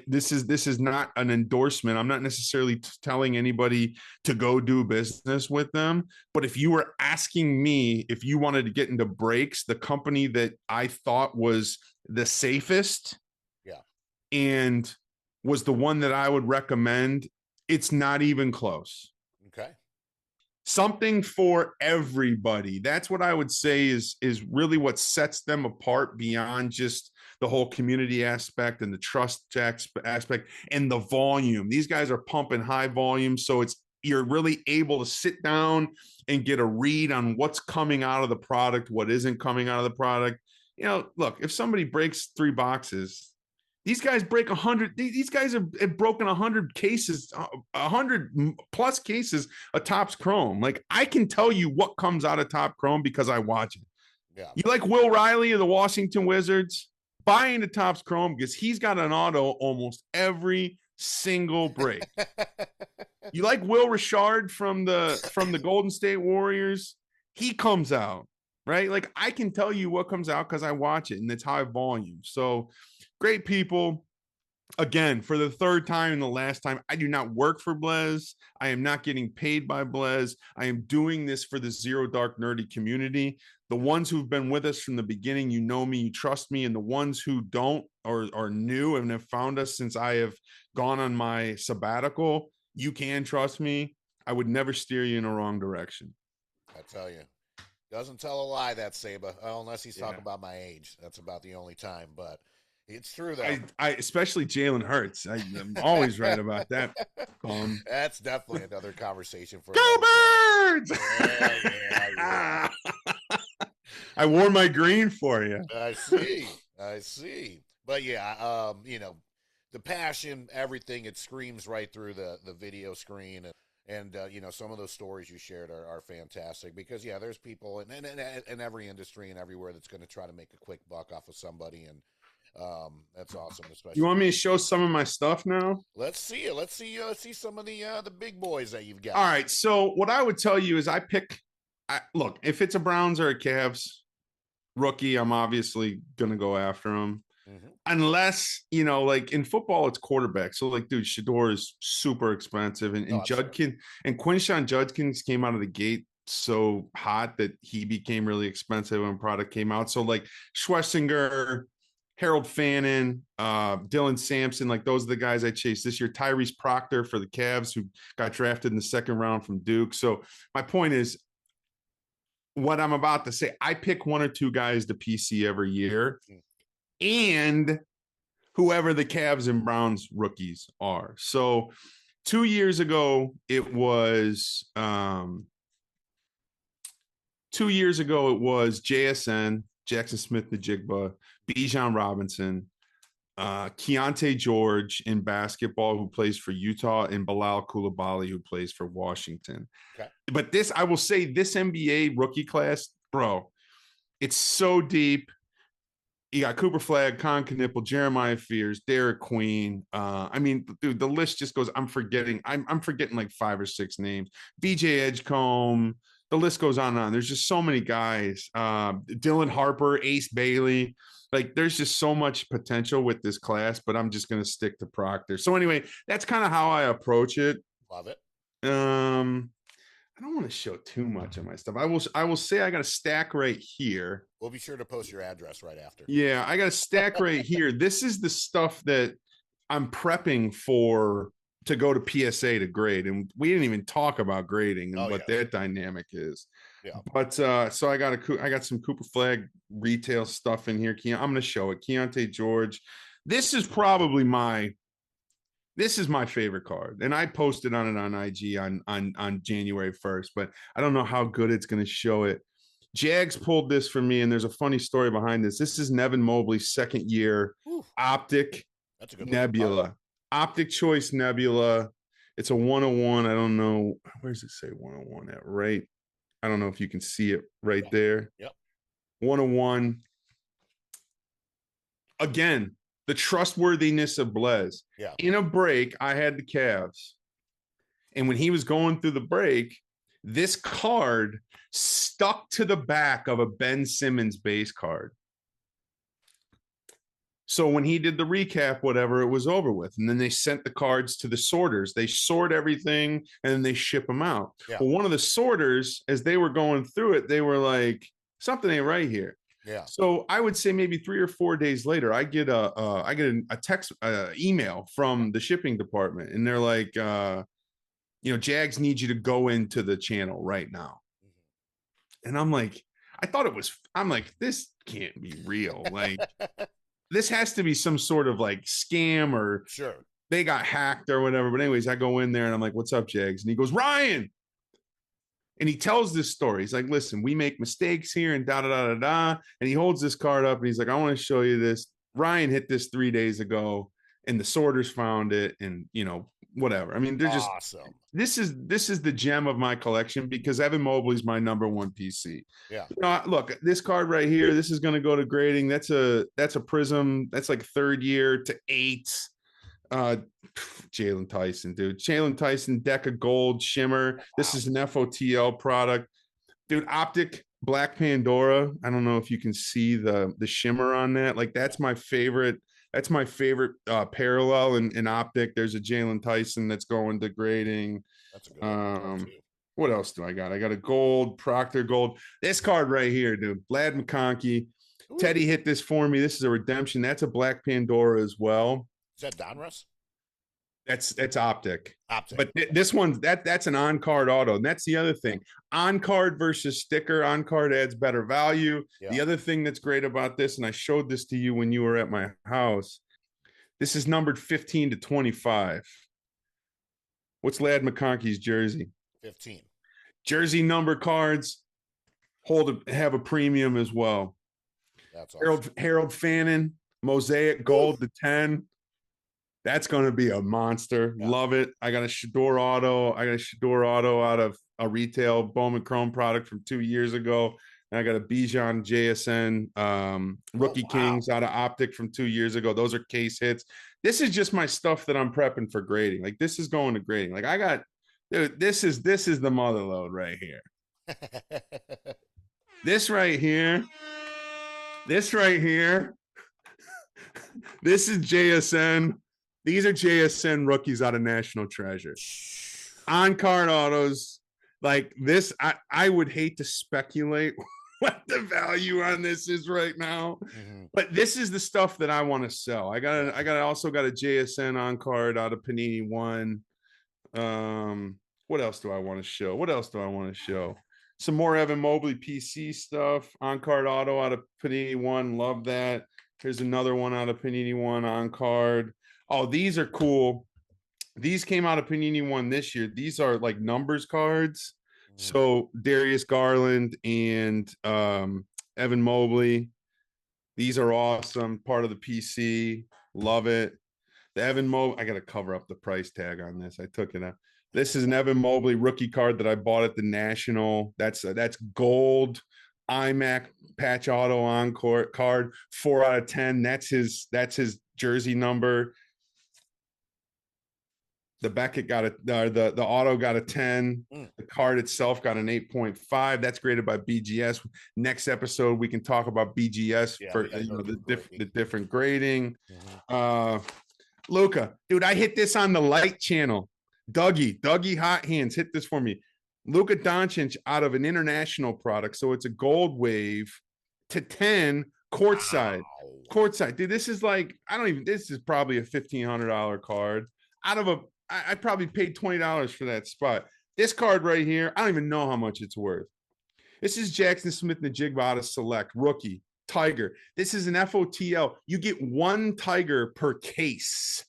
this is not an endorsement. I'm not necessarily telling anybody to go do business with them. But if you were asking me if you wanted to get into breaks, the company that I thought was the safest, and was the one that I would recommend, it's not even close. Okay. Something for everybody. That's what I would say is really what sets them apart beyond just the whole community aspect and the trust aspect and the volume. These guys are pumping high volume, so you're really able to sit down and get a read on what's coming out of the product, what isn't coming out of the product. Look, if somebody breaks 3 boxes, these guys break 100. These guys have broken 100 cases, 100 plus cases of Topps Chrome. Like, I can tell you what comes out of Top Chrome because I watch it. You like Will Riley of the Washington Wizards? Buy into Topps Chrome because he's got an auto almost every single break. You like Will Richard from the Golden State Warriors? He comes out, right? Like, I can tell you what comes out because I watch it, and it's high volume. So, great people. again, for the third time and the last time, I do not work for Blez. I am not getting paid by Blez. I am doing this for the Zero Dark Nerdy community. The ones who've been with us from the beginning, you know me, you trust me. And the ones who don't or are new and have found us since I have gone on my sabbatical, you can trust me. I would never steer you in a wrong direction. I tell you. Doesn't tell a lie, that Saba. Well, unless he's talking Yeah. about my age. That's about the only time. But it's true, though. I especially Jalen Hurts. I'm always right about that. That's definitely another conversation for Go another day. Birds! Yeah. I wore my green for you. I see. I see. But yeah, the passion, everything, it screams right through the video screen. And some of those stories you shared are fantastic because, yeah, there's people in every industry and everywhere that's going to try to make a quick buck off of somebody. And that's awesome, especially. You want me to show some of my stuff now? Let's see it. Let's see some of the big boys that you've got. All right. So what I would tell you is look, if it's a Browns or a Cavs rookie, I'm obviously going to go after them. Mm-hmm. Unless, like in football, it's quarterback. So, like, dude, Shador is super expensive. And Judkins and Quinshawn Judkins came out of the gate so hot that he became really expensive when product came out. So, like, Schlesinger, Harold Fannin, Dylan Sampson, like, those are the guys I chased this year. Tyrese Proctor for the Cavs, who got drafted in the second round from Duke. So, my point is, what I'm about to say, I pick one or two guys to PC every year. Mm-hmm. And whoever the Cavs and Browns rookies are. So 2 years ago, it was JSN, Jackson Smith-Njigba, Bijan Robinson, Keontae George in basketball, who plays for Utah, and Bilal Coulibaly, who plays for Washington. Okay. But I will say, this NBA rookie class, bro, it's so deep. You got Cooper Flagg, Con Knipple, Jeremiah Fears, Derek Queen. I mean, dude, the list just goes. I'm forgetting like 5 or 6 names. VJ Edgecombe. The list goes on and on. There's just so many guys. Dylan Harper, Ace Bailey. Like, there's just so much potential with this class, but I'm just going to stick to Proctor. So anyway, that's kind of how I approach it. Love it. I don't want to show too much of my stuff. I will say I got a stack right here. We'll be sure to post your address right after. Yeah, I got a stack right here. This is the stuff that I'm prepping for to go to PSA to grade. And we didn't even talk about grading and what that dynamic is. Yeah. But so I got some Cooper Flagg retail stuff in here. I'm going to show it. Keontae George. This is my favorite card, and I posted on it on IG on January 1st, but I don't know how good it's going to show it. Jags pulled this for me, and there's a funny story behind this. This is Nevin Mobley's second year Optic Nebula. Optic Choice Nebula. It's a 101. I don't know. Where does it say 101 at? Right. I don't know if you can see it right there. Yep. 101. Again, the trustworthiness of Blez. Yeah. In a break, I had the Cavs. And when he was going through the break, this card stuck to the back of a Ben Simmons base card. So when he did the recap, whatever, it was over with. And then they sent the cards to the sorters. They sort everything and then they ship them out. Yeah. Well, one of the sorters, as they were going through it, they were like, something ain't right here. Yeah. So I would say maybe 3 or 4 days later, I get a text email from the shipping department, and they're like, Jags need you to go into the channel right now. Mm-hmm. And I'm like, this can't be real. Like, this has to be some sort of like scam, or sure they got hacked or whatever. But anyways, I go in there and I'm like, what's up, Jags? And he goes, Ryan. And he tells this story. He's like, listen, we make mistakes here and da-da-da-da-da. And he holds this card up and he's like, I want to show you this. Ryan hit this 3 days ago and the sorters found it and, whatever. I mean, they're just awesome. This is the gem of my collection because Evan Mobley's my number one PC. Yeah. Look, this card right here, this is going to go to grading. That's a Prism. That's like 3rd year to 8. Jalen Tyson, dude. Jalen Tyson, Deca Gold Shimmer. Wow. This is an FOTL product, dude. Optic Black Pandora. I don't know if you can see the shimmer on that. Like, that's my favorite That's my favorite parallel in optic. There's a Jalen Tyson that's going to grading. That's a good looking card Um, too. what else do I got? I got a gold, Proctor gold. This card right here, dude. Vlad McConkey. Ooh, Teddy hit this for me. This is a redemption. That's a Black Pandora as well. is that Donruss? That's optic. Optic. But this one's that's an on-card auto. And that's the other thing. On-card versus sticker. On-card adds better value. Yeah. The other thing that's great about this, and I showed this to you when you were at my house, this is numbered 15 to 25. What's Ladd McConkey's jersey? 15. Jersey number cards have a premium as well. That's awesome. Harold Fannin, Mosaic Gold to 10. That's going to be a monster. Yeah. Love it. I got a Shador auto. Out of a retail Bowman Chrome product from 2 years ago. And I got a Bijan JSN Rookie Kings out of Optic from 2 years ago. Those are case hits. This is just my stuff that I'm prepping for grading. Like, this is going to grading. Like, I got, dude, this is the mother load right here. This right here. This is JSN. These are JSN rookies out of National Treasure. On-card autos. Like this, I would hate to speculate what the value on this is right now. Mm-hmm. But this is the stuff that I want to sell. I also got a JSN on-card out of Panini One. What else do I want to show? Some more Evan Mobley PC stuff. On-card auto out of Panini One. Love that. Here's another one out of Panini One on-card. Oh, these are cool. These came out of Panini One this year. These are like numbers cards. Mm-hmm. So Darius Garland and Evan Mobley. These are awesome. Part of the PC. Love it. The Evan Mobley. I got to cover up the price tag on this. I took it out. This is an Evan Mobley rookie card that I bought at the National. That's gold iMac patch auto encore card. 4 out of 10. That's his jersey number. The Beckett got the auto got a 10. The card itself got an 8.5. That's graded by BGS. Next episode, we can talk about BGS for the different grading. Mm-hmm. Luca, dude, I hit this on the light channel. Dougie Hot Hands hit this for me. Luka Doncic out of an international product. So it's a gold wave to 10 courtside. Wow. Courtside. Dude, this is like, this is probably a $1,500 card. I probably paid $20 for that spot. This card right here, I don't even know how much it's worth. This is Jackson Smith-Njigba out of Select, rookie, Tiger. This is an FOTL. You get one Tiger per case.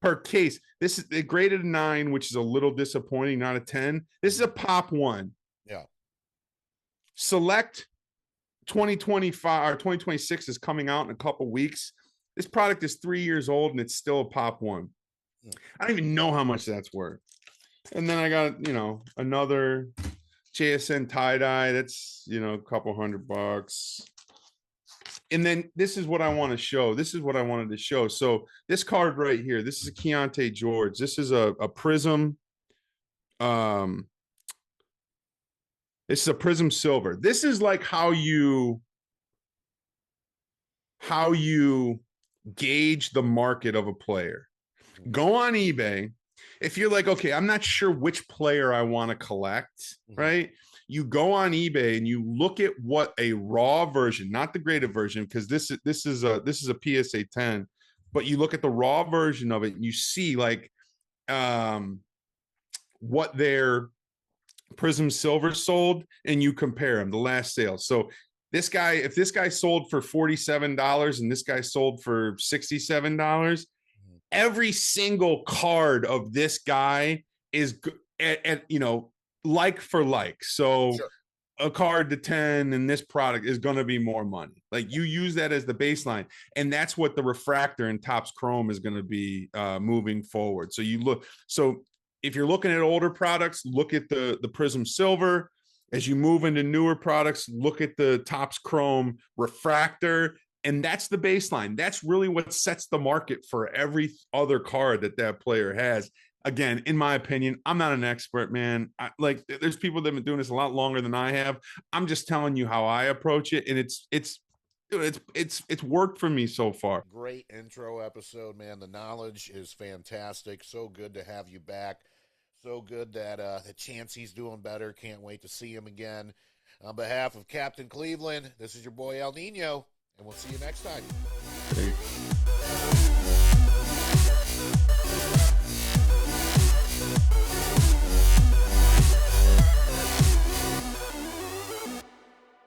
Per case. This is graded a 9, which is a little disappointing, not a 10. This is a pop 1. Yeah. Select 2025 or 2026 is coming out in a couple weeks. This product is 3 years old and it's still a pop 1. I don't even know how much that's worth. And then I got, another JSN tie-dye. That's, a couple $100. And then this is what I want to show. This is what I wanted to show. So this card right here, this is a Keontae George. This is a Prism. This is a Prism Silver. This is like how you gauge the market of a player. Go on eBay. If you're like, okay, I'm not sure which player I want to collect, right? You go on eBay and you look at what a raw version, not the graded version, because this is a PSA 10, but you look at the raw version of it and you see like what their Prism Silver sold, and you compare them, the last sale. So if this guy sold for $47 and this guy sold for $67, every single card of this guy is at like for like. So sure. A card to 10 and this product is going to be more money. Like you use that as the baseline. And that's what the refractor in Topps Chrome is going to be moving forward. So if you're looking at older products, look at the Prism Silver. As you move into newer products, look at the Topps Chrome refractor. And that's the baseline. That's really what sets the market for every other card that player has. Again, in my opinion, I'm not an expert, man. There's people that have been doing this a lot longer than I have. I'm just telling you how I approach it. And it's dude, it's worked for me so far. Great intro episode, man. The knowledge is fantastic. So good to have you back. So good that Chancey's doing better. Can't wait to see him again. On behalf of Captain Cleveland, this is your boy El Nino, and we'll see you next time. Hey.